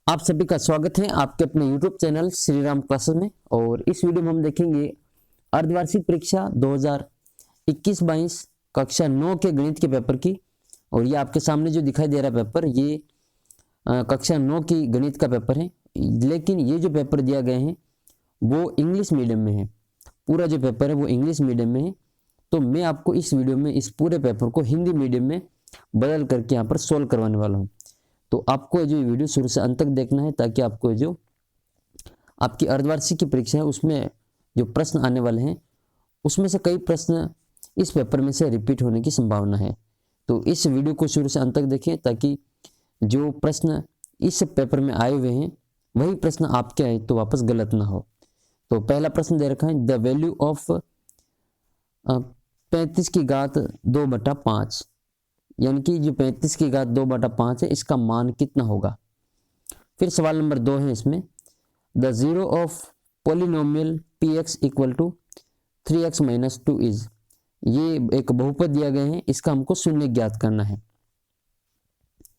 आप सभी का स्वागत है आपके अपने YouTube channel Shri Ram classes में। और इस वीडियो में हम देखेंगे अर्धवार्षिक परीक्षा 2021-22 कक्षा 9 के गणित के पेपर की। और ये आपके सामने जो दिखाई दे रहा पेपर, ये कक्षा 9 की गणित का पेपर है। लेकिन ये जो पेपर दिया गए हैं वो इंग्लिश मीडियम में है। पूरा जो पेपर है वो इंग्लिश मीडियम में है। तो मैं आपको इस वीडियो में इस पूरे पेपर को हिंदी मीडियम में बदल करके यहाँ पर सोल्व करवाने वाला हूँ। तो आपको जो वीडियो शुरू से अंत तक देखना है, ताकि आपको जो आपकी अर्धवार्षिक की परीक्षा है उसमें जो प्रश्न आने वाले हैं उसमें से कई प्रश्न इस पेपर में से रिपीट होने की संभावना है। तो इस वीडियो को शुरू से अंत तक देखें, ताकि जो प्रश्न इस पेपर में आए हुए हैं वही प्रश्न आपके आए तो वापस गलत ना हो। तो पहला प्रश्न दे रखा है, द वैल्यू ऑफ 35 की घात 2/5, यानी कि जो 35 की घात 2/5 है इसका मान कितना होगा। फिर सवाल नंबर 2 है इसमें, the zero of polynomial px equal to 3x - 2 is. ये एक बहुपद दिया गया है, इसका हमको शून्य ज्ञात करना है।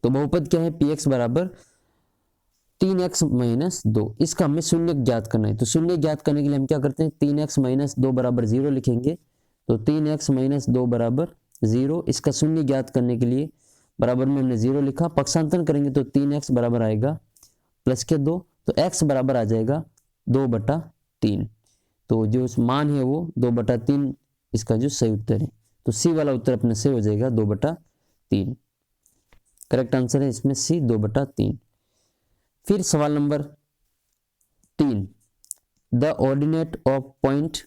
तो बहुपद क्या है, px बराबर 3x - 2, इसका हमें शून्य ज्ञात करना है। तो शून्य ज्ञात करने के लिए हम क्या करते हैं, 3x - 2 बराबर 0 लिखेंगे। तो 3x - 2 बराबर 0, इसका शून्य ज्ञात करने के लिए बराबर में हमने 0 लिखा। पक्षांतरण करेंगे तो 3x बराबर आएगा प्लस के 2, तो x बराबर आ जाएगा 2/3। तो जो मान है वो 2/3 इसका जो सही उत्तर है। तो सी वाला उत्तर अपने से हो जाएगा 2/3। करेक्ट आंसर है इसमें सी 2/3। फिर सवाल number 3, the ordinate of point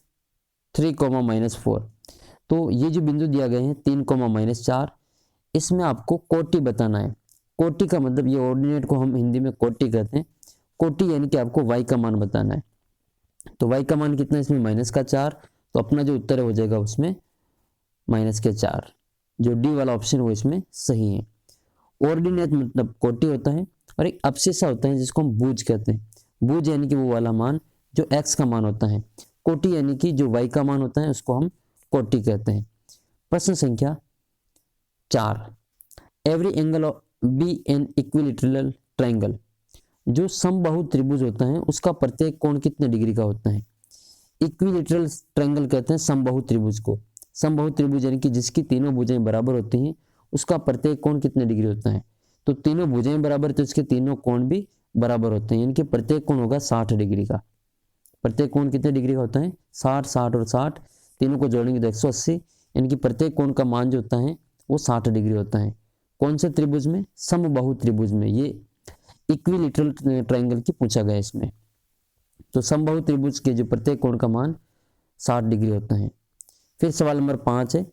3, -4। तो ये जो बिंदु दिया गए हैं 3, -4, इसमें आपको कोटि बताना है। कोटि का मतलब, ये ऑर्डिनेट को हम हिंदी में कोटि कहते हैं। कोटि यानी कि आपको y का मान बताना है। तो y का मान कितना है इसमें, -4। तो अपना जो उत्तर हो जाएगा उसमें -4। जो डी वाला ऑप्शन वो इसमें सही है। ऑर्डिनेट मतलब कोटि होता है, और एक अब्सिस्सा होता है जिसको हम भुज कहते हैं। भुज यानी कि वो वाला मान जो x का मान होता है। कोटि यानी कि जो y का मान होता है उसको हम कोटि कहते हैं। प्रश्न संख्या 4, every angle of B N equilateral triangle. जो समबाहु त्रिभुज होता है उसका प्रत्येक कोण कितने डिग्री का होता है। इक्विलेटरल ट्रायंगल कहते हैं समबाहु त्रिभुज को। समबाहु त्रिभुज यानी कि जिसकी तीनों भुजाएं बराबर होती हैं, उसका प्रत्येक कोण कितने डिग्री होता है। तो तीनों भुजाएं बराबर तो इसके तीनों कोण भी बराबर होते हैं, यानी कि प्रत्येक कोण होगा 60 डिग्री का। प्रत्येक कोण कितने डिग्री का होता है, 60, 60 और 60, तीनों को जोड़ेंगे तो 180, यानी कि प्रत्येक कोण का मान जो होता है वो 60 डिग्री होता है। कौन से त्रिभुज में, समबाहु त्रिभुज में। ये इक्विलेटरल ट्रायंगल की पूछा गया इसमें। तो समबाहु त्रिभुज के जो प्रत्येक कोण का मान 60 डिग्री होता है। फिर सवाल नंबर 5 है,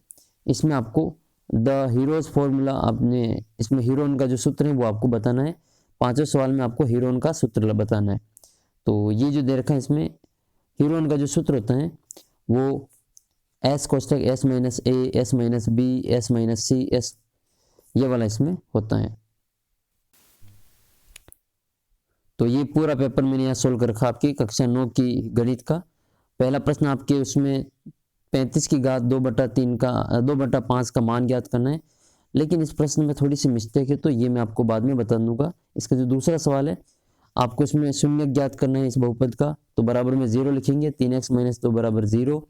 इसमें आपको द हीरोज फॉर्मूला, आपने इसमें हीरोन का जो सूत्र है वो आपको बताना है। 5वें सवाल में आपको हीरोन का सूत्र बताना है। तो ये जो दे रखा है इसमें, हीरोन का जो सूत्र होता है वो s कोष्ठक s - a, s - b, s - c, s, ये वाला इसमें होता है। तो ये पूरा पेपर मैंने यहाँ सोल्व कर रखा आपकी कक्षा 9 की गणित का। पहला प्रश्न आपके उसमें 35 की घात 2/3 का 2/5 का मान ज्ञात करना है। लेकिन इस प्रश्न में थोड़ी सी मिस्टेक है, तो ये मैं आपको बाद में बता दूंगा। इसका जो दूसरा सवाल है, आपको इसमें शून्य ज्ञात करना है इस बहुपद का। तो बराबर में 0 लिखेंगे, 3x - 2 बराबर 0,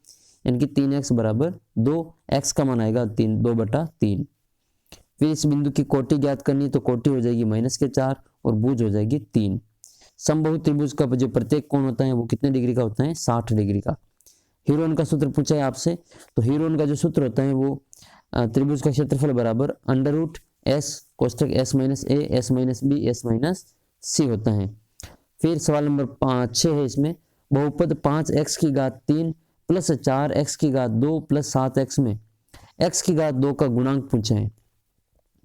यानी कि 3x बराबर 2, x का मान आएगा 2/3। फिर इस बिंदु की कोटि ज्ञात करनी, तो कोटि हो जाएगी -4 और भुज हो जाएगी 3। समबाहु त्रिभुज का जो प्रत्येक कोण होता है वो कितने डिग्री का होता है, 60 डिग्री का। हीरोन का सूत्र पूछा है आपसे, तो हीरोन का जो सूत्र होता है वो त्रिभुज का क्षेत्रफल बराबर √s कोष्ठक s - a, s - b, s - c होता है। फिर सवाल नंबर 6 है इसमें, बहुपद 5x की घात 3 प्लस 4x की घात 2 प्लस 7x में x की घात 2 का गुणांक पूछा है।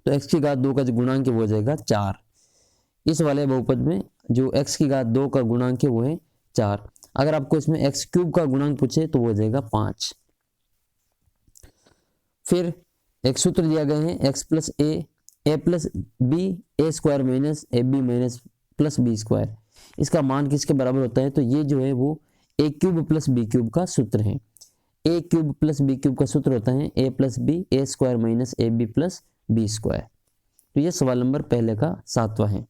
तो x की घात 2 का जो गुणांक है वो हो जाएगा 4। इस वाले बहुपद में जो x की घात 2 का गुणांक है वो है 4। अगर आपको इसमें x³ का गुणांक पूछे तो वो हो जाएगा 5। फिर एक सूत्र दिया गया है, x + a + b a² - ab - b²। इसका मान किसके बराबर होता है, तो ये जो है वो a³ + b³ का सूत्र है। a³ + b³ का सूत्र होता है a + b a² - ab + b²। तो ये सवाल नंबर पहले का 7वां है।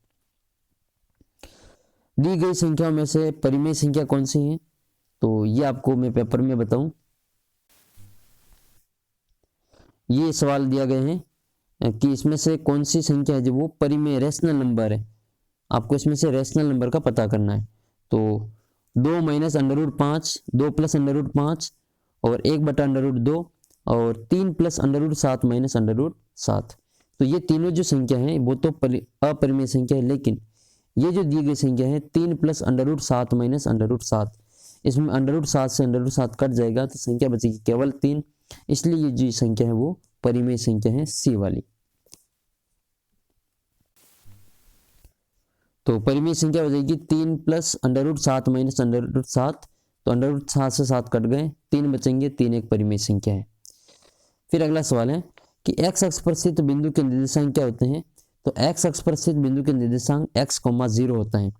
दी गई संख्याओं में से परिमेय संख्या कौन सी है, तो ये आपको मैं पेपर में बताऊं। ये सवाल दिया गए हैं कि इसमें से कौन सी संख्या है जो वो परिमेय रेशनल नंबर है, आपको इसमें से रेशनल नंबर का पता करना है। तो 2 माइनस √5, 2 प्लस √5 और 1/√2 और 3 प्लस √7 माइनस √7। तो ये तीनों जो संख्या है वो तो अपरिमेय संख्या है, लेकिन ये जो दी गई संख्या है 3 प्लस √7 माइनस √7, इसमें √7 से √7 कट जाएगा तो संख्या बचेगी केवल 3, इसलिए ये जो संख्या है वो परिमेय संख्या है, सी वाली। तो परिमेय संख्या हो जाएगी 3 प्लस √7 माइनस √7, तो √7 से 7 कट गए, 3 बचेंगे, 3 एक परिमेय संख्या है। फिर अगला सवाल है कि x अक्ष पर स्थित बिंदु के निर्देशांक क्या होते हैं, तो x अक्ष पर स्थित बिंदु के निर्देशांक x, 0 होता है,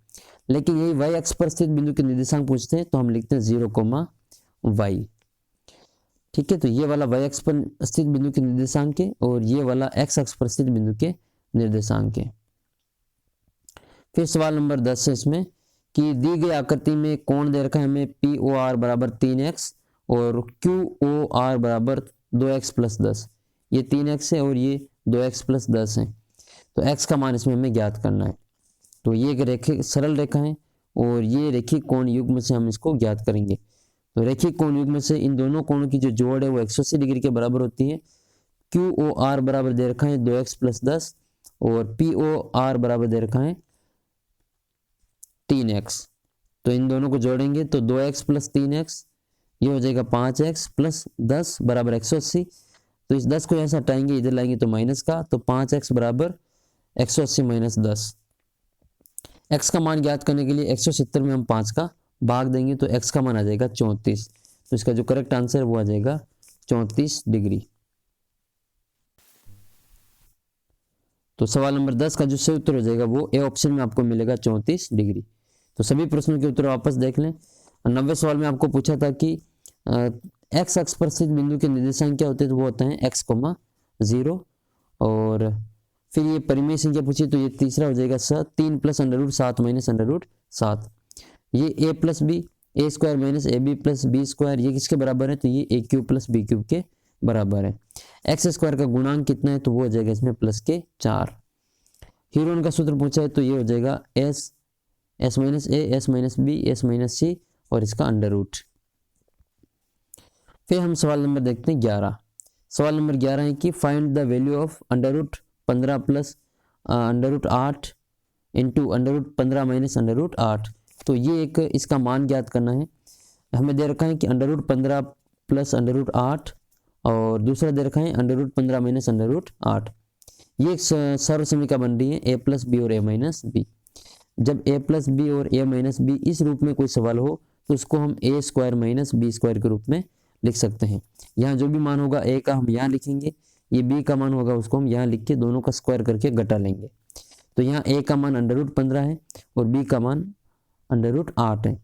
लेकिन यही y अक्ष पर स्थित बिंदु के निर्देशांक पूछते हैं तो हम लिखते हैं 0, y। ठीक है, तो ये वाला y अक्ष पर स्थित बिंदु के निर्देशांक है और ये वाला x अक्ष पर स्थित बिंदु के निर्देशांक है। फिर सवाल नंबर 10 है इसमें कि दी गई आकृति में कोण दे रखा है हमें POR बराबर 3x और QOR बराबर 2x प्लस 10। ये 3x है और ये 2x प्लस 10 है, तो x का मान इसमें हमें ज्ञात करना है। तो ये एक रेखिक सरल रेखा है और ये रेखिक कोण युग्म से हम इसको ज्ञात करेंगे। तो रेखिक कोण युग्म से इन दोनों कोणों की जो जोड़ है वो 180 डिग्री के बराबर होती है। QOR बराबर दे रखा है 2x प्लस 10 और POR बराबर दे रखा है 3x। तो इन दोनों को जोड़ेंगे तो 2x प्लस 3x ये हो जाएगा 5x प्लस 10 बराबर 180। तो इस 10 को ऐसा हटाएंगे, इधर लाएंगे तो माइनस का, तो 5x बराबर 180 माइनस 10। x का मान ज्ञात करने के लिए 170 में हम 5 का भाग देंगे तो x का मान आ जाएगा 34। तो इसका जो करेक्ट आंसर है वो आ जाएगा 34 डिग्री। तो सवाल नंबर 10 का जो सही उत्तर हो जाएगा वो ए ऑप्शन में आपको मिलेगा 34 डिग्री। तो सभी प्रश्नों के उत्तर वापस देख लें। 90 सवाल में आपको पूछा था कि x अक्ष पर स्थित बिंदु के निर्देशांक क्या होते हैं, तो वो होता है x, 0। और फिर ये परिमेय संख्या पूछी तो ये तीसरा हो जाएगा 3 प्लस √7 माइनस √7। ये a plus B, a square minus ab plus B square, ये किसके बराबर है, तो ये a³ प्लस b³ के बराबर है। x स्क्वायर का गुणांक कितना है, तो वो हो जाएगा इसमें प्लस के 4। हीरोन का सूत्र पूछा है तो ये हो जाएगा s minus a, s minus b, s minus c और इसका अंडर रूट। फिर हम सवाल नंबर देखते हैं 11। सवाल नंबर 11 है कि find the value of √15 plus √8 into √15 minus √8। तो ये एक इसका मान ज्ञात करना है। हमें दे रखा है कि √15 प्लस √8 और दूसरा दे रखा है √15 माइनस √8। ये एक सर्व समीकरण बन रही है a प्लस बी और a माइनस बी। जब a प्लस बी और a माइनस बी इस रूप में कोई सवाल हो तो उसको हम a square minus B square के रूप में लिख सकते हैं। यहाँ जो भी मान होगा a का हम यहाँ लिखेंगे, ये b का मान होगा उसको हम यहाँ लिख के दोनों का स्क्वायर करके घटा लेंगे। तो यहाँ a का मान √15 है और b का मान √8 है।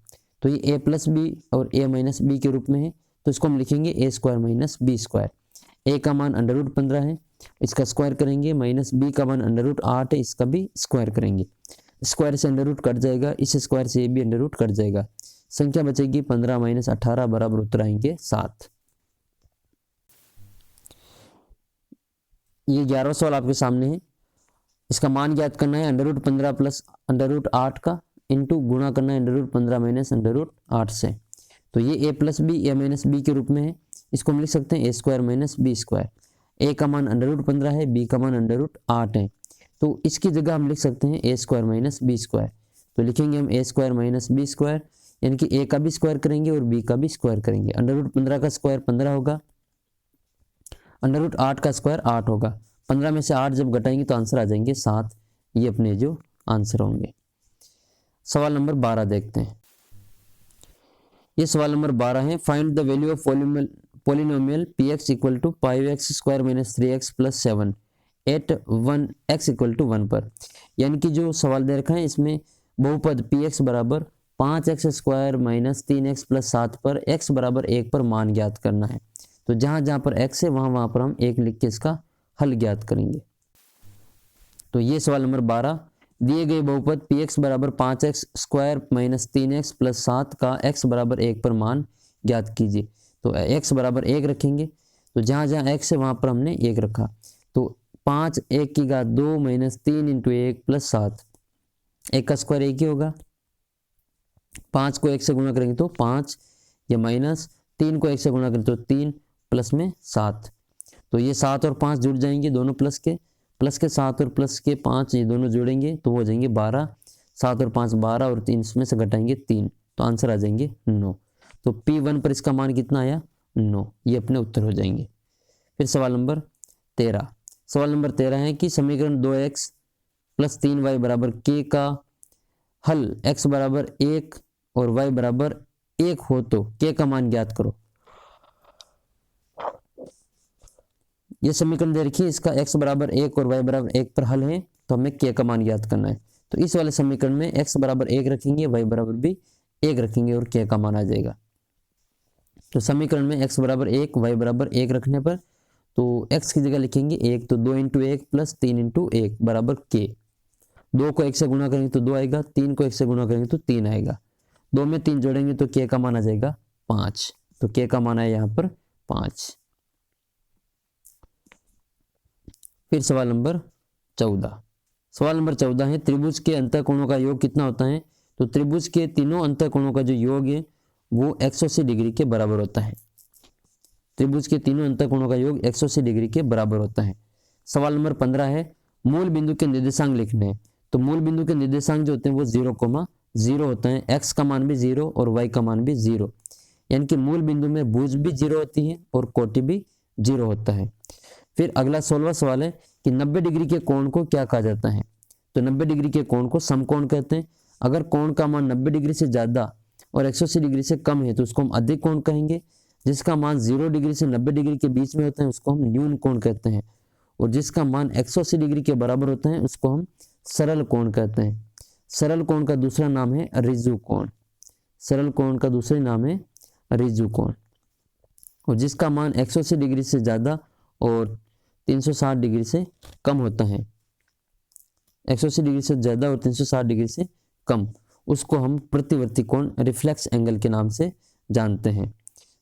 तो ये a प्लस बी और a माइनस बी के रूप में है, तो इसको हम लिखेंगे a square minus B square. a का मान √15 है, इसका स्क्वायर करेंगे, माइनस b का मान √8 है, इसका भी स्क्वायर करेंगे। स्क्वायर से अंडर रूट कट जाएगा, इस स्क्वायर से ये भी अंडर रूट कट जाएगा, संख्या बचेगी 15 माइनस 18 बराबर उत्तर आएंगे 7। ये 11वां सवाल आपके सामने है। इसका मान ज्ञात करना है √15 प्लस √8 का इंटू गुणा करना है √15 माइनस √8 से। तो ये a plus B a minus B के रूप में है, इसको हम लिख सकते हैं a square minus B square. a का मान √15 है, b का मान √8 है, तो इसकी जगह हम लिख सकते हैं a square minus B square. तो लिखेंगे हम a square minus B square, यानी कि a का भी स्क्वायर करेंगे और b का भी स्क्वायर करेंगे। √15 का स्क्वायर 15 होगा, √8 का स्क्वायर 8 होगा। 15 में से 8 जब घटाएंगे तो आंसर आ जाएंगे 7। ये अपने जो आंसर होंगे। सवाल नंबर 12 देखते हैं। ये सवाल नंबर 12 है, find the value of polynomial px equal to 5x square minus 3x plus 7 at 1x equal to 1 पर। यानी कि जो सवाल दे रखा है इसमें बहुपद px बराबर 5x square minus 3x plus 7 पर x बराबर 1 पर मान ज्ञात करना है। तो जहाँ जहाँ पर x है वहाँ पर हम 1 लिख के इसका हल ज्ञात करेंगे। तो ये सवाल नंबर 12 दिए गए बहुपद पी एक्स बराबर 5x square minus 3x plus 7 का x बराबर 1 पर मान ज्ञात कीजिए। तो x बराबर 1 रखेंगे, तो जहाँ जहाँ x है वहाँ पर हमने 1 रखा। तो 5 1 की घात 2 माइनस 3 इंटू 1 प्लस 7, 1 का स्क्वायर 1 ही होगा। 5 को 1 से गुणा करेंगे तो 5 या माइनस 3 को 1 से गुणा करें तो 3 प्लस में 7, तो ये 7 और 5 जुड़ जाएंगे दोनों प्लस के 7 और प्लस के 5 ये दोनों जोड़ेंगे तो हो जाएंगे 12, 7 और 5 12 और 3 इसमें से घटाएंगे 3, तो आंसर आ जाएंगे 9। तो P1 पर इसका मान कितना आया 9, ये अपने उत्तर हो जाएंगे। फिर सवाल नंबर 13, सवाल नंबर 13 है कि समीकरण 2x प्लस 3y बराबर k का हल x बराबर 1 और y बराबर 1 हो तो k का मान ज्ञात करो। ये समीकरण दे रखी है, इसका x बराबर 1 और y बराबर 1 पर हल है, तो हमें k का मान ज्ञात करना है। तो इस वाले समीकरण में x बराबर 1 रखेंगे, y बराबर भी 1 रखेंगे और k का मान आ जाएगा। तो समीकरण में x बराबर 1 y बराबर 1 रखने पर तो x की जगह लिखेंगे 1, तो 2 इंटू 1 प्लस 3 इंटू 1 बराबर k। 2 को 1 से गुणा करेंगे तो 2 आएगा, 3 को 1 से गुणा करेंगे तो 3 आएगा, 2 में 3 जोड़ेंगे तो k का मान आ जाएगा 5, तो k का मान है यहाँ पर 5। फिर सवाल नंबर 14, सवाल नंबर 14 है त्रिभुज के अंतःकोणों का योग कितना होता है। तो त्रिभुज के तीनों अंतःकोणों का जो योग है वो 180 डिग्री के बराबर होता है। त्रिभुज के तीनों अंतःकोणों का योग 180 डिग्री के बराबर होता है। सवाल नंबर 15 है मूल बिंदु के निर्देशांक लिखने हैं। तो मूल बिंदु के निर्देशांक जो होते हैं वो 0,0 होते हैं, x का मान भी 0 और y का मान भी 0, यानी कि मूल बिंदु में भुज भी 0 होती है और कोटि भी 0 होता है। फिर अगला 16वां सवाल है कि 90 डिग्री के कोण को क्या कहा जाता है। तो 90 डिग्री के कोण को समकोण कहते हैं। अगर कोण का मान 90 डिग्री से ज़्यादा और 180 डिग्री से कम है तो उसको हम अधिक कोण कहेंगे। जिसका मान 0 डिग्री से 90 डिग्री के बीच में होता है उसको हम न्यून कोण कहते हैं, और जिसका मान 180 डिग्री के बराबर होता है उसको हम सरल कोण कहते हैं। सरल कोण का दूसरा नाम है ऋजु कोण। सरल कोण का दूसरा नाम है ऋजु कोण, और जिसका मान 180 डिग्री से ज़्यादा और 360 डिग्री से कम होता है। 180 डिग्री से ज़्यादा और 360 डिग्री से कम, उसको हम प्रतिवर्ती कोण रिफ्लेक्स एंगल के नाम से जानते हैं।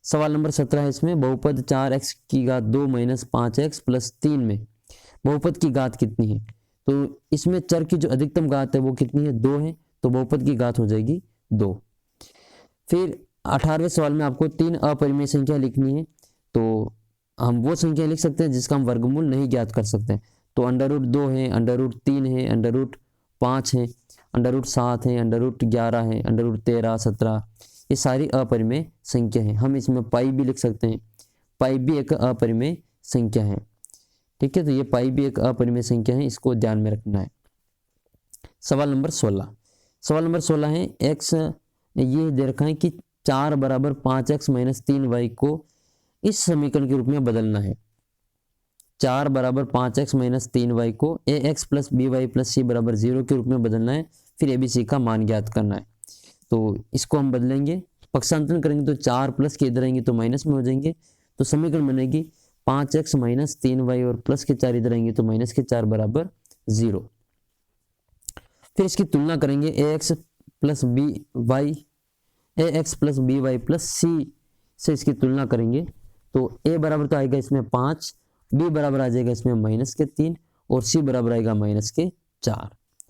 सवाल नंबर 17 है इसमें बहुपद 4x की घात 2 माइनस 5x प्लस 3 में बहुपद की घात कितनी है। तो इसमें चर की जो अधिकतम घात है वो कितनी है 2 है, तो बहुपद की घात हो जाएगी 2। फिर 18वें सवाल में आपको 3 अपरिमेय संख्या लिखनी है। तो हम वो संख्या लिख सकते हैं जिसका हम वर्गमूल नहीं ज्ञात कर सकते हैं। तो √2 है, √3 है, √5 है, √7 है, √11 है, √13, 17, ये सारी अपरिमेय संख्या है। हम इसमें पाई भी लिख सकते हैं, पाई भी एक अपरिमेय संख्या है। ठीक है, तो ये पाई भी एक अपरिमेय संख्या है, इसको ध्यान में रखना है। सवाल नंबर 16, सवाल नंबर 16 है x ये दे रखा है कि 4 बराबर 5x माइनस 3y को इस समीकरण के रूप में बदलना है। 4 बराबर 5x माइनस 3y को ax plus by plus c बराबर 0 के रूप में बदलना है। फिर abc का मान ज्ञात करना है। तो इसको हम बदलेंगे, पक्षांतरण करेंगे तो 4 प्लस के इधर आएंगे तो माइनस में हो जाएंगे, तो समीकरण बनेगी 5x माइनस 3y और प्लस के 4 इधर आएंगे तो माइनस के 4 बराबर 0। फिर इसकी तुलना करेंगे ax plus by plus c से इसकी तुलना करेंगे तो a बराबर तो आएगा इसमें 5, b बराबर आ जाएगा इसमें माइनस के 3 और c बराबर आएगा माइनस के 4।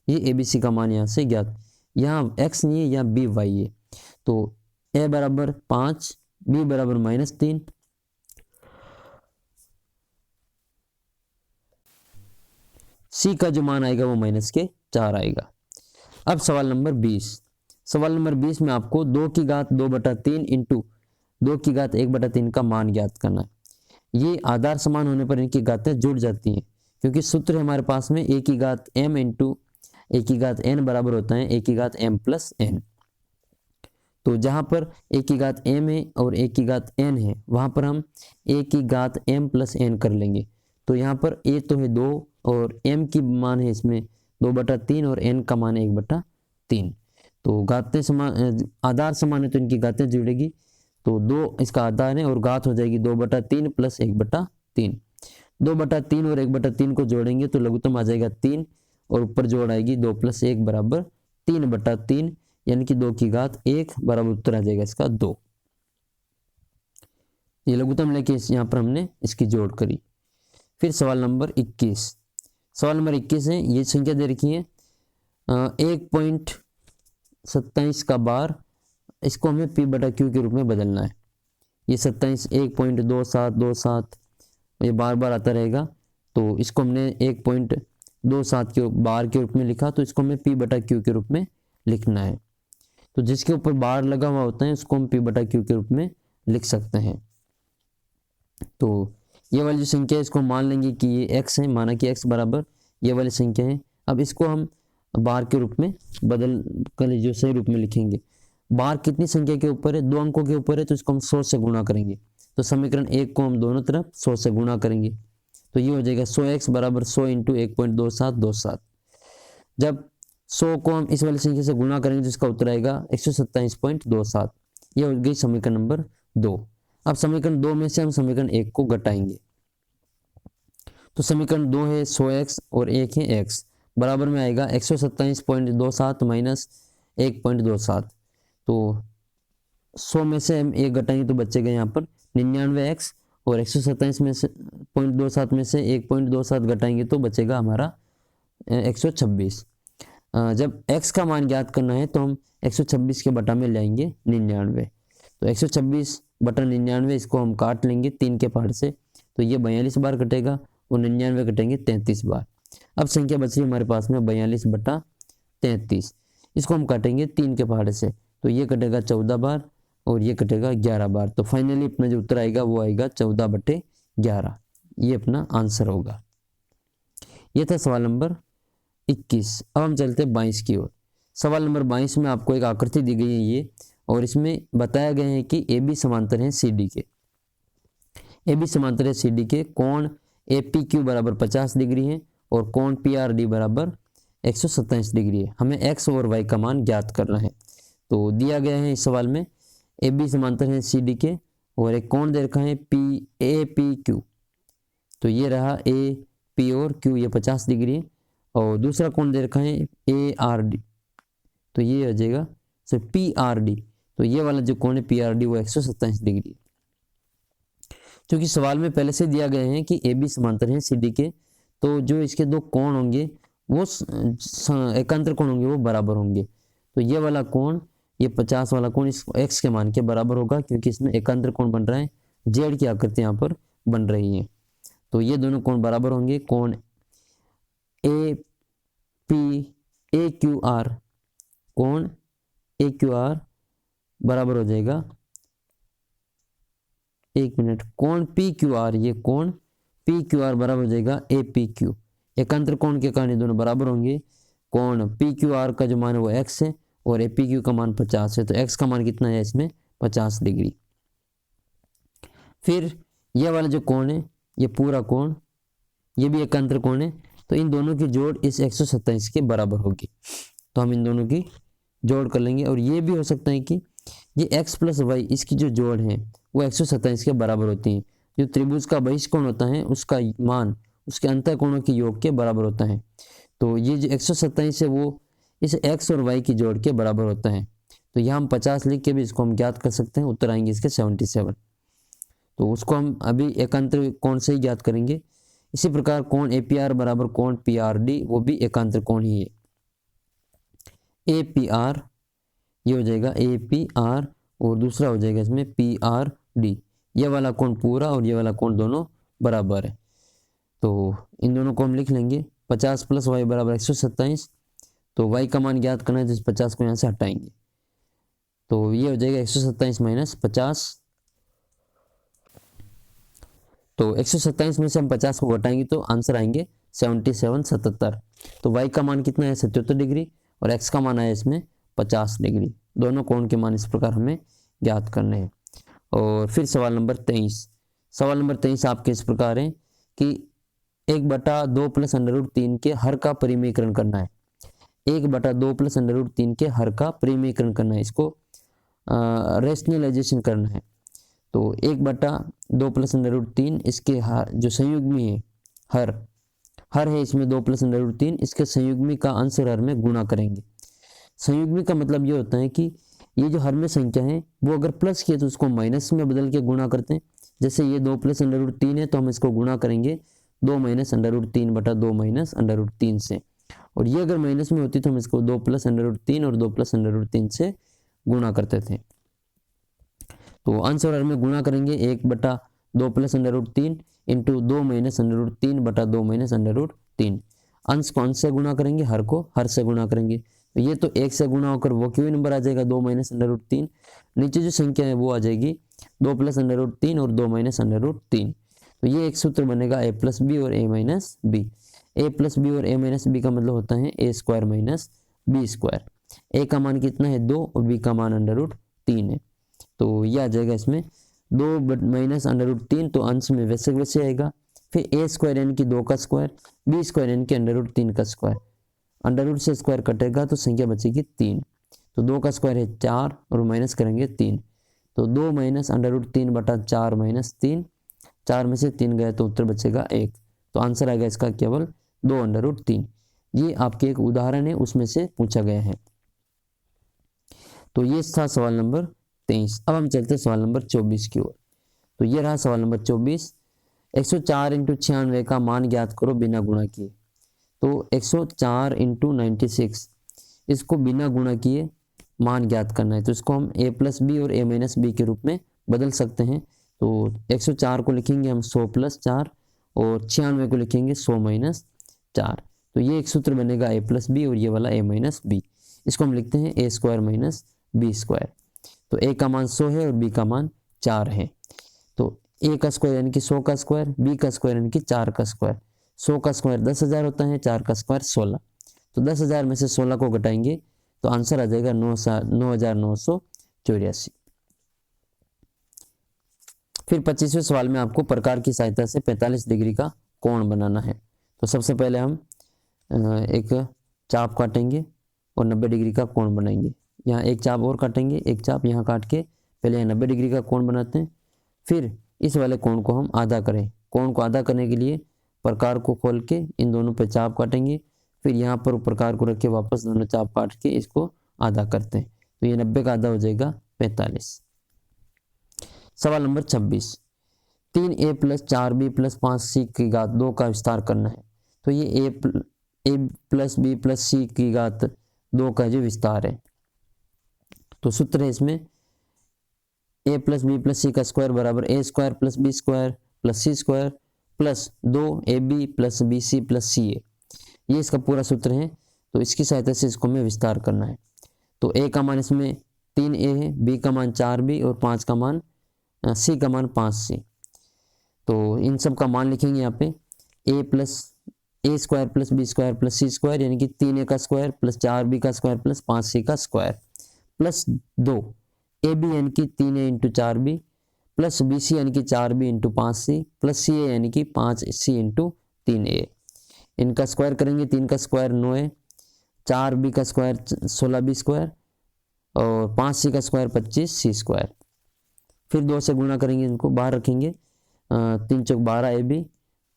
ये abc का मान यहाँ से ज्ञात, यहाँ x नहीं है यहाँ b y है। तो a बराबर 5, b बराबर -3, c का जो मान आएगा वो -4 आएगा। अब सवाल नंबर 20, सवाल नंबर 20 में आपको 2 की घात 2/3 इंटू 2 की घात 1/3 का मान ज्ञात करना है। ये आधार समान होने पर इनकी घातें जुड़ जाती हैं, क्योंकि सूत्र है हमारे पास में a की घात m इंटू a की घात n बराबर होता है a की घात m प्लस n। तो जहाँ पर a की घात m है और a की घात n है वहाँ पर हम a की घात m प्लस n कर लेंगे। तो यहाँ पर a तो है 2 और m की मान है इसमें 2/3 और n का मान है 1/3। तो घातें समान, आधार समान है तो इनकी घातें जुड़ेगी। तो 2 इसका आधार है और घात हो जाएगी 2/3 प्लस 1/3। 2/3 और 1/3 को जोड़ेंगे तो लघुत्तम आ जाएगा 3 और ऊपर जोड़ आएगी 2 + 1 बराबर 3/3, यानी कि 2 की घात 1 बराबर उत्तर आ जाएगा इसका 2। ये लघुत्तम लेके यहाँ पर हमने इसकी जोड़ करी। फिर सवाल नंबर 21। सवाल नंबर 21 है, ये संख्या दे रखी है 1.27 का बार, इसको हमें p/q के रूप में बदलना है। ये 27 1.2727 ये बार बार आता रहेगा, तो इसको हमने 1.27 के बार के रूप में लिखा, तो इसको हमें p/q के रूप में लिखना है। तो जिसके ऊपर बार लगा हुआ होता है उसको हम p/q के रूप में लिख सकते हैं। तो ये वाली जो संख्या है इसको मान लेंगे कि ये x है, माना कि x बराबर ये वाली संख्या है। अब इसको हम बार के रूप में बदल कर जो सही रूप में लिखेंगे। बार कितनी संख्या के ऊपर है? 2 अंकों के ऊपर है, तो इसको हम 100 से गुणा करेंगे। तो समीकरण 1 को हम दोनों तरफ 100 से गुणा करेंगे, तो ये हो जाएगा 100x बराबर 100 × 1.2727। जब 100 को हम इस वाली संख्या से गुणा करेंगे तो इसका उत्तर आएगा 127.27। ये हो गई समीकरण नंबर 2। अब समीकरण 2 में से हम समीकरण 1 को घटाएंगे, तो समीकरण 2 है 100x और 1 है x, बराबर में आएगा 127.27 माइनस 1.27। तो 100 में से हम 1 घटाएंगे तो बचेगा यहाँ पर 99x, और 127 में से 0.27 में से 1.27 घटाएंगे तो बचेगा हमारा 126। जब x का मान ज्ञात करना है तो हम 126 के बटा में लाएंगे 99। तो 126/99 इसको हम काट लेंगे 3 के पहाड़ से, तो ये 42 बार कटेगा और 99 कटेंगे 33 बार। अब संख्या बची हमारे पास में 42/33, इसको हम काटेंगे 3 के पहाड़ से, तो ये कटेगा 14 बार और ये कटेगा 11 बार। तो फाइनली अपना जो उत्तर आएगा वो आएगा 14/11। ये अपना आंसर होगा। ये था सवाल नंबर 21। अब हम चलते हैं 22 की ओर। सवाल नंबर 22 में आपको एक आकृति दी गई है ये, और इसमें बताया गया है कि AB समांतर है CD के। AB समांतर है CD के, कोण APQ बराबर 50 डिग्री है और कोण PRD बराबर 127 डिग्री है। हमें x और y का मान ज्ञात करना है। तो दिया गया है इस सवाल में AB समांतर है CD के और एक कोण दे रखा है APQ। तो ये रहा AP और Q, ये 50 डिग्री है, और दूसरा कोण दे रखा है ARD, तो ये हो जाएगा सिर्फ PRD। तो ये वाला जो कोण है PRD वो 127 डिग्री है। क्योंकि सवाल में पहले से दिया गया है कि AB समांतर है CD के, तो जो इसके दो कोण होंगे वो एकांतर कोण होंगे, वो बराबर होंगे। तो ये वाला कोण, ये 50 वाला कोण इस x के मान के बराबर होगा, क्योंकि इसमें एकांतर कोण बन रहा है, z की आकृति यहाँ पर बन रही है। तो ये दोनों कोण बराबर होंगे। कोण AQR, कोण AQR बराबर हो जाएगा, एक मिनट, कोण PQR, ये कोण PQR बराबर हो जाएगा APQ। एकांतर कोण के कारण ये दोनों बराबर होंगे। कोण PQR का जो मान है वो x है और APQ का मान 50 है, तो x का मान कितना है इसमें 50 डिग्री। फिर ये वाला जो कोण है, ये पूरा कोण, ये भी एकांतर कोण है, तो इन दोनों की जोड़ इस 127 के बराबर होगी। तो हम इन दोनों की जोड़ कर लेंगे, और ये भी हो सकता है कि ये x + y इसकी जो जोड़ है वो 127 के बराबर होती है। जो त्रिभुज का बहिष्कोण होता है उसका मान उसके अंतर कोणों के योग के बराबर होता है। तो ये जो 127 है वो इस x और y की जोड़ के बराबर होता है। तो यहाँ हम 50 लिख के भी इसको हम ज्ञात कर सकते हैं, उत्तर आएंगे इसके 77। तो उसको हम अभी एकांतर कोण से ही ज्ञात करेंगे। इसी प्रकार कोण APR बराबर कोण PRD, वो भी एकांतर कोण ही है। APR ये हो जाएगा APR और दूसरा हो जाएगा इसमें PRD। ये वाला कोण पूरा और ये वाला कोण दोनों बराबर है। तो इन दोनों को हम लिख लेंगे, 50 + y बराबर 127। तो y का मान ज्ञात करना है, तो इस 50 को यहाँ से हटाएंगे, तो ये हो जाएगा 127 - 50। तो 127 में से हम 50 को घटाएंगे तो आंसर आएंगे 77। तो y का मान कितना है 77 डिग्री और x का मान आया इसमें 50 डिग्री। दोनों कोण के मान इस प्रकार हमें ज्ञात करने हैं। और फिर सवाल नंबर 23। सवाल नंबर 23 आपके इस प्रकार है कि 1/2 + √3 के हर का परिमेयकरण करना है। 1/2 + √3 के हर का परिमेयकरण करना है, इसको रेशनलाइजेशन करना है। तो 1/2 + √3 इसके जो संयुग्मी है हर, हर है इसमें 2 प्लस अंडर रूट 3, इसके संयुग्मी का अंश और हर में गुणा करेंगे। संयुग्मी का मतलब ये होता है कि ये जो हर में संख्या है वो अगर प्लस की है तो उसको माइनस में बदल के गुणा करते हैं। जैसे ये 2 प्लस अंडर रूट 3 है तो हम इसको गुणा करेंगे 2 माइनस अंडर रूट 3 बटा 2 माइनस अंडर रूट 3 से, और ये अगर माइनस में होती तो हम इसको 2 प्लस अंडर रूट 3 और 2 प्लस अंडर रूट 3 से गुणा करते थे। तो अंश और हर में गुणा करेंगे 1 बटा 2 plus under root 3 into 2 minus under root 3 बटा 2 माइनस अंडर रूट 3। अंश को अंश से गुणा करेंगे, हर को हर से गुणा करेंगे, तो ये तो 1 से गुणा होकर वो क्यों नंबर आ जाएगा 2 माइनस अंडर रूट 3। नीचे जो संख्या है वो आ जाएगी 2 प्लस अंडर रूट 3 और 2 माइनस अंडर रूट 3। तो ये एक सूत्र बनेगा a प्लस बी और a minus B. A plus B और a माइनस बी का मतलब होता है a square minus B square. a का मान कितना है 2 और b का मान अंडर रूट 3 है, तो ये आ जाएगा इसमें 2 माइनस अंडर रूट 3, तो अंश में वैसे वैसे आएगा। फिर a स्क्वायर यानी कि 2 का स्क्वायर, b स्क्वायर यानी कि अंडर रूट 3 का स्क्वायर, अंडर रूट से स्क्वायर कटेगा तो संख्या बचेगी 3। तो 2 का स्क्वायर है 4 और माइनस करेंगे 3, तो 2 माइनस अंडर रूट 3 बटा 4 माइनस 3, 4 में से 3 गए तो उत्तर बचेगा 1। तो आंसर आएगा इसका केवल 2 अंडर रूट 3। ये आपके एक उदाहरण है, उसमें से पूछा गया है। तो ये था सवाल नंबर 23। अब हम चलते हैं सवाल नंबर 24 की ओर। तो ये रहा सवाल नंबर 24। 104 इंटू 96 का मान ज्ञात करो बिना गुणा किए। तो 104 इंटू 96 इसको बिना गुणा किए मान ज्ञात करना है, तो इसको हम a प्लस बी और a माइनस बी के रूप में बदल सकते हैं। तो 104 को लिखेंगे हम 100 प्लस 4 और 96 को लिखेंगे 100 माइनस 4। तो ये एक सूत्र बनेगा a प्लस बी और ये वाला a माइनस बी। इसको हम लिखते हैं a square minus B square. तो a का मान 100 है और b का मान 4 है। तो a का स्क्वायर यानी कि 100 का स्क्वायर, b का स्क्वायर यानी कि 4 का स्क्वायर। 100 का स्क्वायर 10,000 होता है, 4 का स्क्वायर 16। तो 10,000 में से 16 को घटाएंगे तो आंसर आ जाएगा 9,984। फिर 25वें सवाल में आपको प्रकार की सहायता से 45 डिग्री का कोण बनाना है। तो सबसे पहले हम एक चाप काटेंगे और 90 डिग्री का कोण बनाएंगे। यहाँ एक चाप और काटेंगे, एक चाप यहाँ काट के पहले यहाँ 90 डिग्री का कोण बनाते हैं। फिर इस वाले कोण को हम आधा करें। कोण को आधा करने के लिए प्रकार को खोल के इन दोनों पे चाप काटेंगे, फिर यहाँ पर प्रकार को रख के वापस दोनों चाप काट के इसको आधा करते हैं। तो ये 90 का आधा हो जाएगा 45। सवाल number 26। 3a plus 4b plus 5c की घात 2 का विस्तार करना है। तो ये a plus B plus c की घात 2 का जो विस्तार है, तो सूत्र है इसमें a plus B plus c का स्क्वायर बराबर a square plus B square plus c square plus 2ab plus bc plus ca। ये इसका पूरा सूत्र है। तो इसकी सहायता से इसको हमें विस्तार करना है। तो a का मान इसमें 3a है, b का मान 4b और 5 का मान c का मान 5c। तो इन सब का मान लिखेंगे यहाँ पे a plus a square plus B square plus c square यानी कि 3a का स्क्वायर प्लस 4b का स्क्वायर प्लस 5c का स्क्वायर प्लस 2ab यानी कि 3a into 4b plus bc यानी कि 4b into 5c plus ca यानी कि 5c इंटू 3a। इनका स्क्वायर करेंगे, 3 का स्क्वायर 9 है, 4b का स्क्वायर 16b स्क्वायर और 5c का स्क्वायर 25c स्क्वायर। फिर 2 से गुणा करेंगे, इनको बाहर रखेंगे, 3 चौक 12 ab,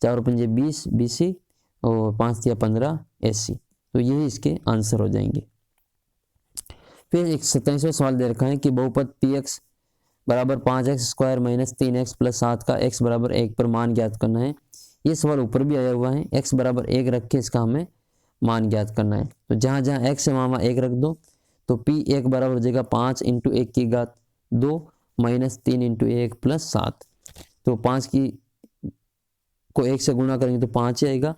4 पंजे 20 bc और 5 तिया 15 ac। तो यही इसके आंसर हो जाएंगे। फिर एक 27वां सवाल दे रखा है कि बहुपद px बराबर 5x square minus 3x plus 7 का x बराबर 1 पर मान ज्ञात करना है। ये सवाल ऊपर भी आया हुआ है, x बराबर 1 रख के इसका हमें मान ज्ञात करना है। तो जहाँ जहाँ x है वहाँ 1 रख दो। तो p1 बराबर हो जाएगा 5 इंटू 1 की घात 2 माइनस 3 इंटू 1 प्लस 7। तो 5 की को 1 से गुणा करेंगे तो 5 ही आएगा,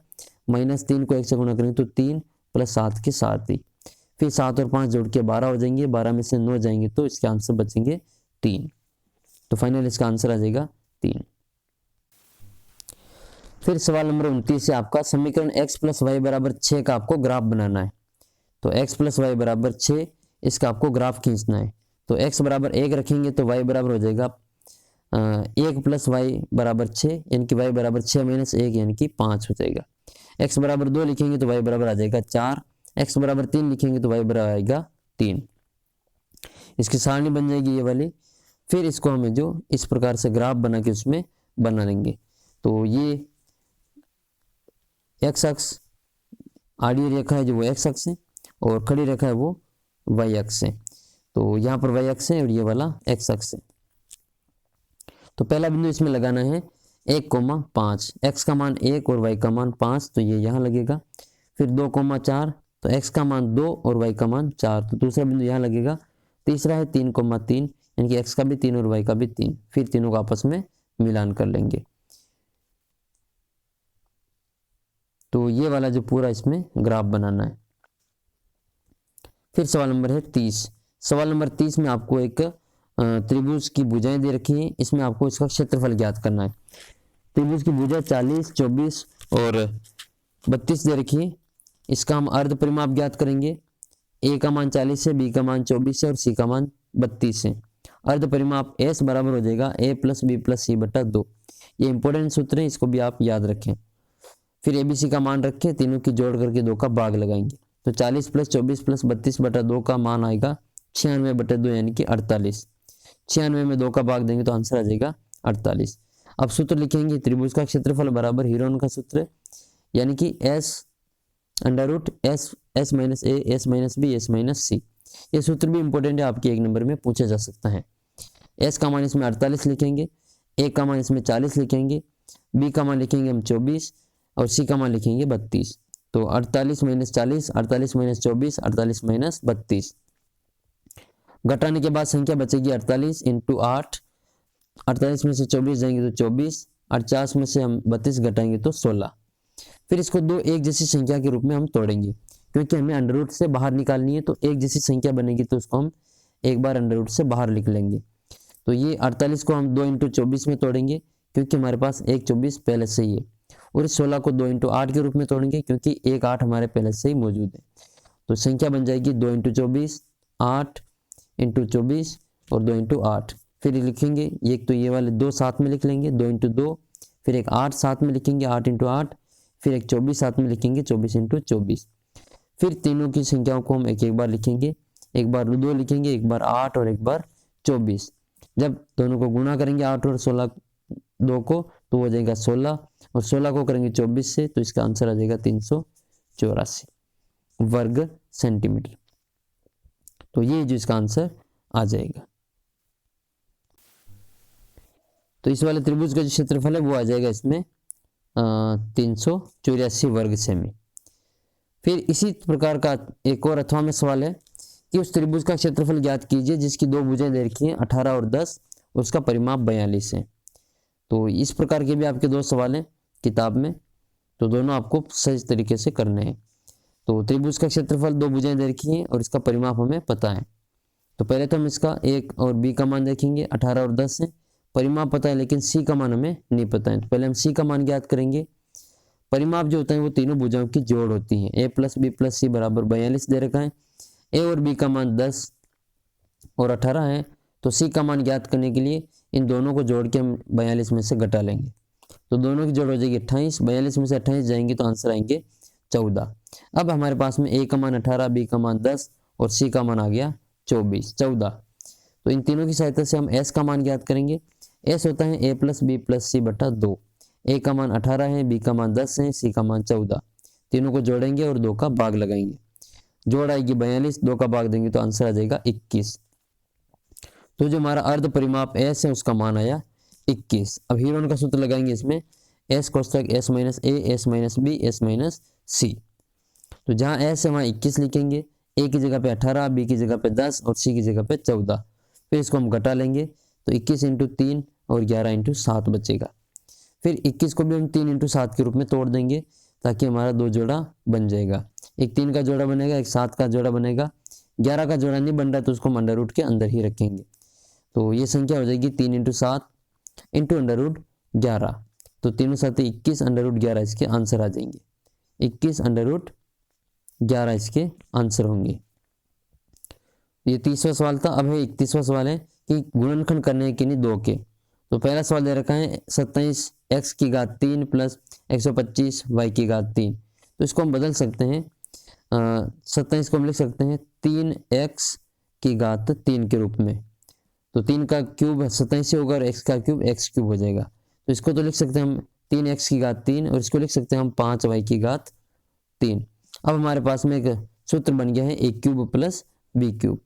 माइनस 3 को 1 से गुणा करेंगे तो 3 प्लस 7 के 7 ही। फिर 7 और 5 जोड़ के 12 हो जाएंगे, 12 में से 9 जाएंगे तो इसके आंसर बचेंगे 3। तो फाइनल इसका आंसर आ जाएगा 3। फिर सवाल नंबर 29 से आपका समीकरण x प्लस वाई बराबर 6 का आपको ग्राफ बनाना है। तो x प्लस वाई बराबर 6 इसका आपको ग्राफ खींचना है। तो x बराबर 1 रखेंगे तो y बराबर हो जाएगा 1 प्लस वाई बराबर 6 यानी कि y बराबर 6 माइनस 1 यानी कि 5 हो जाएगा। x बराबर 2 लिखेंगे तो y बराबर आ जाएगा 4, x बराबर 3 लिखेंगे तो y बराबर आएगा 3। इसकी सारणी बन जाएगी ये वाली। फिर इसको हमें जो इस प्रकार से ग्राफ बना के उसमें बना लेंगे। तो ये एक्स अक्ष आड़ी रेखा है जो वो एक्स अक्ष है और खड़ी रेखा है वो वाई अक्ष है। तो यहाँ पर वाई अक्ष है और ये वाला एक्स अक्ष है। तो पहला बिंदु इसमें लगाना है 1,5, एक्स का मान 1 और वाई का मान 5, तो ये यहाँ लगेगा। फिर 2,4, तो एक्स का मान 2 और वाई का मान 4, तो दूसरा बिंदु यहाँ लगेगा। तीसरा है 3,3, यानी कि एक्स का भी 3 और वाई का भी 3, फिर तीनों का आपस में मिलान कर लेंगे। तो ये वाला जो पूरा इसमें ग्राफ बनाना है। फिर सवाल नंबर है 30। सवाल नंबर 30 में आपको एक त्रिभुज की भुजाएं दे रखी हैं, इसमें आपको इसका क्षेत्रफल ज्ञात करना है। त्रिभुज की भुजा 40, 24 और 32 दे रखी है। इसका हम अर्ध परिमाप ज्ञात करेंगे। ए का मान 40 है, बी का मान 24 है और सी का मान 32 है। अर्ध परिमाप एस बराबर हो जाएगा ए प्लस बी प्लस सी बटा 2। ये इंपॉर्टेंट सूत्र है, इसको भी आप याद रखें। फिर एबीसी का मान रखें, तीनों की जोड़ करके 2 का भाग लगाएंगे। तो 40 प्लस 24 प्लस 32 बटा 2 का मान आएगा 96 बटा 2 यानी कि 48। 96 में 2 का भाग देंगे तो आंसर आ जाएगा 48। अब सूत्र लिखेंगे, त्रिभुज का क्षेत्रफल बराबर हीरोन का सूत्र, यानी कि S under root S minus A S minus B S minus C. ये सूत्र भी इंपॉर्टेंट है, आपके 1 नंबर में पूछा जा सकता है। एस का मान इसमें 48 लिखेंगे, ए का मान इसमें 40 लिखेंगे, बी का मान लिखेंगे हम 24 और सी का मान लिखेंगे 32। तो 48 माइनस 40, 48 माइनस 24, 48 माइनस 32। घटाने के बाद संख्या बचेगी 48 इंटू 8। 48 में से 24 जाएंगे तो 24, 50 में से हम 32 घटाएंगे तो 16। फिर इसको दो एक जैसी संख्या के रूप में हम तोड़ेंगे, क्योंकि हमें अंडर रूट से बाहर निकालनी है। तो एक जैसी संख्या बनेगी तो उसको हम एक बार अंडर रूट से बाहर लिख लेंगे। तो ये 48 को हम 2 इंटू 24 में तोड़ेंगे, क्योंकि हमारे पास एक 24 पहले से ही है। और इस 16 को 2 इंटू 8 के रूप में तोड़ेंगे, क्योंकि एक 8 हमारे पहले से ही मौजूद है। तो संख्या बन जाएगी 2 इंटू 24, 8 इंटू 24 और 2 इंटू 8। फिर लिखेंगे एक तो ये वाले 2 साथ में लिख लेंगे, 2 इंटू 2, फिर एक 8 साथ में लिखेंगे, 8 इंटू 8, फिर एक 24 साथ में लिखेंगे, 24 इंटू 24। फिर तीनों की संख्याओं को हम एक एक बार लिखेंगे, एक बार 2 लिखेंगे, एक बार 8 और एक बार 24। जब दोनों को गुणा करेंगे 8 और 16 2 को, तो हो जाएगा 16 और 16 को करेंगे 24 से, तो इसका आंसर आ जाएगा 384 वर्ग सेंटीमीटर। तो ये जो इसका आंसर आ जाएगा। तो इस वाले त्रिभुज का जो क्षेत्रफल है वो आ जाएगा इसमें 384 वर्ग सेमी। फिर इसी प्रकार का एक और अथवा में सवाल है कि उस त्रिभुज का क्षेत्रफल ज्ञात कीजिए जिसकी दो भुजाएं दे रखी हैं 18 और 10, उसका परिमाप 42 है। तो इस प्रकार के भी आपके दो सवाल हैं किताब में, तो दोनों आपको सही तरीके से करने हैं। तो त्रिभुज का क्षेत्रफल दो भुजाएं दे रखी हैं और इसका परिमाप हमें पता है। तो पहले तो हम इसका एक और बी का मान देखेंगे, 18 और 10 है। परिमाप पता है लेकिन सी का मान हमें नहीं पता है, तो पहले हम सी का मान ज्ञात करेंगे। परिमाप जो होता है वो तीनों भुजाओं की जोड़ होती है। ए प्लस बी प्लस सी बराबर 42 दे रखा है। ए और बी का मान 10 और 18 है, तो सी का मान ज्ञात करने के लिए इन दोनों को जोड़ के हम 42 में से घटा लेंगे। तो दोनों की जोड़ हो जाएगी 28, 42 में से 28 जाएंगे तो आंसर आएंगे 14। अब हमारे पास में ए का मान 18, बी का मान 10 और सी का मान आ गया 24, 14। तो इन तीनों की सहायता से हम एस का मान ज्ञात करेंगे। एस होता है ए प्लस बी प्लस सी बटा 2। ए का मान 18 है, बी का मान 10 है, सी का मान 14। तीनों को जोड़ेंगे और 2 का भाग लगाएंगे। जोड़ आएगी 42, 2 का भाग देंगे तो आंसर आ जाएगा 21। तो जो हमारा अर्ध परिमाप एस है उसका मान आया 21। अब हीरोन का सूत्र लगाएंगे इसमें, एस कोष्ठक S minus A S minus B S minus C. तो जहाँ एस है वहाँ 21 लिखेंगे, ए की जगह पे 18, बी की जगह पे 10 और सी की जगह पे 14। फिर इसको हम घटा लेंगे तो 21 इंटू 3 और 11 इंटू 7 बचेगा। फिर 21 को भी हम 3 इंटू 7 के रूप में तोड़ देंगे ताकि हमारा 2 जोड़ा बन जाएगा। एक 3 का जोड़ा बनेगा, एक 7 का जोड़ा बनेगा। 11 का जोड़ा नहीं बन रहा तो उसको हम अंडर रूट के अंदर ही रखेंगे। तो ये संख्या हो जाएगी 3 इंटू 7 इंटू अंडर रूट 11। तो 3 7 21 अंडर रूट 11 इसके आंसर आ जाएंगे। 21 अंडर रूट 11 इसके आंसर होंगे। ये 30वां सवाल था। अब है 31वां सवाल है कि गुणनखंड करने हैं कि नहीं 2 के। तो पहला सवाल दे रखा है 27 x की घात 3 प्लस 125 y की घात 3। तो इसको हम बदल सकते हैं, 27 को हम लिख सकते हैं 3x की घात 3 के रूप में। तो 3 का क्यूब 27 होगा और x का क्यूब x क्यूब हो जाएगा। तो इसको तो लिख सकते हैं हम 3x की घात 3 और इसको लिख सकते हैं हम 5y की घात 3। अब हमारे पास में एक सूत्र बन गया है a cube plus B cube.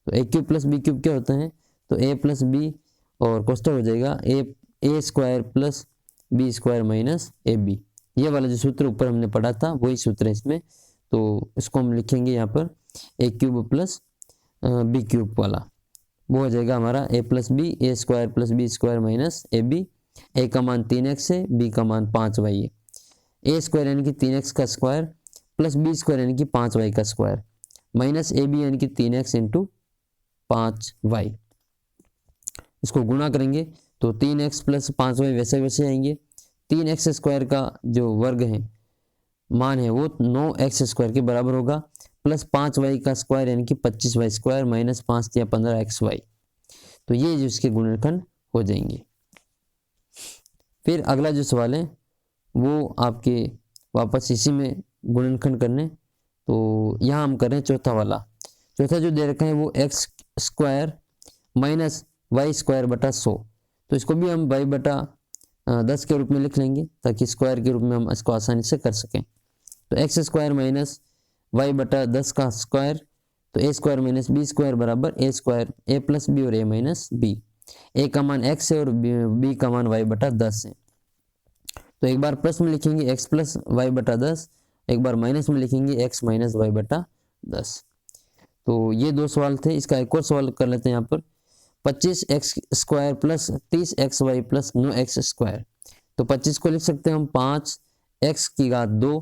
तो a cube plus B cube क्या होता है, तो a प्लस बी और कोष्ठक हो जाएगा A square plus B square minus A B. ये वाला जो सूत्र ऊपर हमने पढ़ा था वही सूत्र है इसमें, तो इसको हम लिखेंगे यहाँ पर a cube plus B cube वाला, वो हो जाएगा हमारा a plus B A square plus B square minus A B. A का मान 3x है, बी का मान 5y है। ए स्क्वायर यानी कि 3x का स्क्वायर प्लस बी स्क्वायर यानी कि 5y का स्क्वायर माइनस ए बी यानी कि 3x इंटू 5y। इसको गुणा करेंगे तो 3x प्लस 5y वैसे वैसे आएंगे। 3x स्क्वायर का जो वर्ग है मान है वो 9x स्क्वायर के बराबर होगा, प्लस 5y का स्क्वायर यानी कि 25y स्क्वायर माइनस 5 या 15xy। तो ये जो इसके गुणनखंड हो जाएंगे। फिर अगला जो सवाल है वो आपके वापस इसी में गुणनखंड करने, तो यहाँ हम करें चौथा वाला। चौथा जो दे रखा है वो x square minus Y square बटा 100, तो इसको भी हम y बटा 10 के रूप में लिख लेंगे ताकि स्क्वायर के रूप में हम इसको आसानी से कर सकें। तो एक्स स्क्वायर माइनस वाई बटा 10 का स्क्वायर, तो ए स्क्वायर माइनस बी स्क्वायर बराबर ए स्क्वायर ए प्लस बी और ए माइनस बी। ए का मान x है और बी का मान y बटा 10 है। तो एक बार प्लस में लिखेंगे x प्लस वाई बटा 10, एक बार माइनस में लिखेंगे x माइनस वाई बटा 10। तो ये दो सवाल थे। इसका एक और सवाल कर लेते हैं यहाँ पर 25x square plus 30xy plus 9x square. तो 25 को लिख सकते हैं हम 5x की घात 2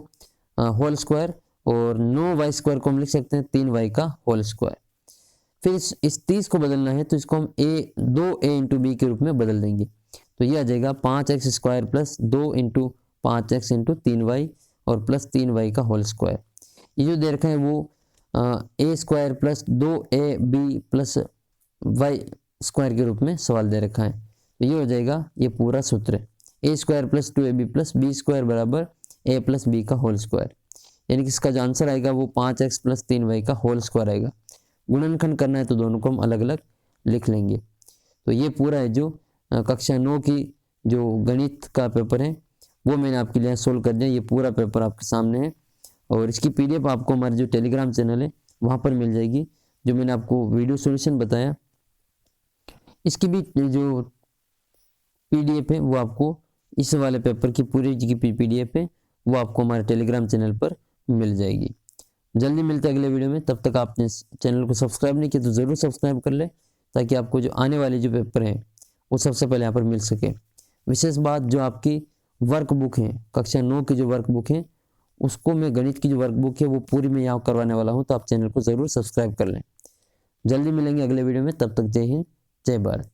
होल स्क्वायर और 9y स्क्वायर को हम लिख सकते हैं 3y का होल स्क्वायर। फिर इस 30 को बदलना है तो इसको हम 2a इंटू बी के रूप में बदल देंगे। तो ये आ जाएगा 5x square plus 2 into 5x into 3y और प्लस 3y का होल स्क्वायर। ये जो दे रखा है वो a square plus 2ab plus y square के रूप में सवाल दे रखा है। तो ये हो जाएगा ये पूरा सूत्र a square plus 2ab plus B square बराबर a प्लस बी का होल स्क्वायर, यानी कि इसका जो आंसर आएगा वो 5x प्लस 3y का होल स्क्वायर आएगा। गुणनखंड करना है तो दोनों को हम अलग अलग लिख लेंगे। तो ये पूरा है जो कक्षा 9 की जो गणित का पेपर है वो मैंने आपके लिए सोल्व कर दिया। ये पूरा पेपर आपके सामने है और इसकी पीडीएफ आपको हमारे जो टेलीग्राम चैनल है वहाँ पर मिल जाएगी। जो मैंने आपको वीडियो सॉल्यूशन बताया इसकी भी जो पीडीएफ है वो आपको इस वाले पेपर की पूरी की पीडीएफ है वो आपको हमारे टेलीग्राम चैनल पर मिल जाएगी। जल्दी मिलते हैं अगले वीडियो में। तब तक आपने चैनल को सब्सक्राइब नहीं किया तो ज़रूर सब्सक्राइब कर ले ताकि आपको जो आने वाले जो पेपर हैं वो सबसे पहले यहाँ पर मिल सके। विशेष बात जो आपकी वर्क बुक है कक्षा 9 की जो वर्क बुक है उसको मैं गणित की जो वर्क बुक है वो पूरी मैं यहाँ करवाने वाला हूँ, तो आप चैनल को ज़रूर सब्सक्राइब कर लें। जल्दी मिलेंगे अगले वीडियो में, तब तक जय हिंद जय भारत।